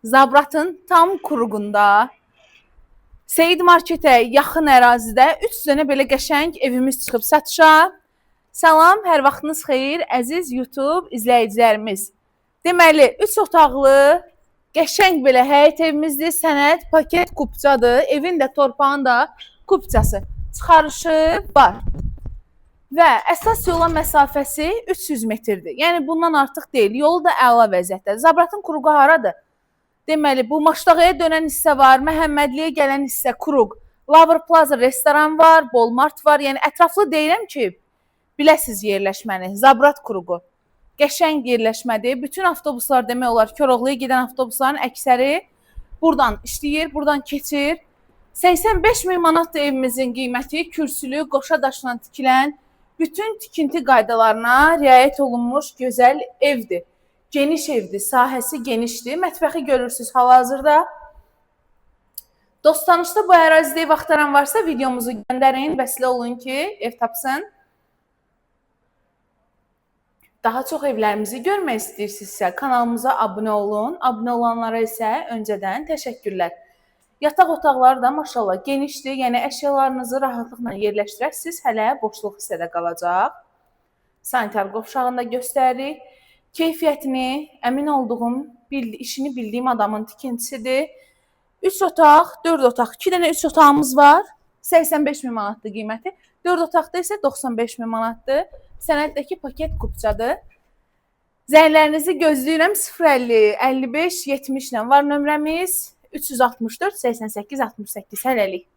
Zabratın tam quruğunda, Seyid Marketə yaxın ərazidə 3 dənə belə qəşəng evimiz çıxıb satışa. Salam, hər vaxtınız xeyir, əziz YouTube izləyicilərimiz. Deməli, 3 otaqlı, qəşəng belə həyət evimizdir, sənəd, paket kupçadır. Evin də, torpağın da kupçası çıxarışı var. Və əsas yola məsafəsi 300 metrdir. Yəni, bundan artıq deyil, yolu da əla vəziyyətdə. Zabratın quruğu haradır? Deməli, bu Maşdağaya dönən hissə var, Məhəmmədliyə gələn hissə quruq. Lover Plaza restoran var, Bolmart var. Yəni, ətraflı deyirəm ki, biləsiz yerləşməni, Zabrat quruğu. Qəşəng yerləşmədir. Bütün avtobuslar demək olar, Koroğluya gedən avtobusların əksəri buradan işləyir, buradan keçir. 85 min manatdır evimizin qiyməti, kürsülü, qoşa daşla tikilən, bütün tikinti qaydalarına riayət olunmuş gözəl evdir. Geniş evdir, sahəsi genişdir. Mətbəxi görürsünüz hal-hazırda. Dost-tanışda bu ərazidə ev axtaran varsa videomuzu göndərin, vəsilə olun ki, ev tapsın. Daha çox evlərimizi görmək istəyirsinizsə kanalımıza abunə olun. Abunə olanlara isə öncədən təşəkkürlər. Yataq otaqları da maşallah genişdir. Yəni əşyalarınızı rahatlıqla yerləşdirəsiniz. Hələ boşluq hissədə qalacaq. Sanitar qovşağında göstəririk. Keyfiyyətini əmin olduğum, işini bildiyim adamın tikintisidir. 3 otaq, 4 otaq, 2 dənə 3 otağımız var. 85 min manatdır qiyməti. 4 otaqda isə 95 min manatdır. Sənəddəki paket kupçadır. Zərlərinizi gözləyirəm 050 55 70 ilə var nömrəmiz 364 88 68 hələlik.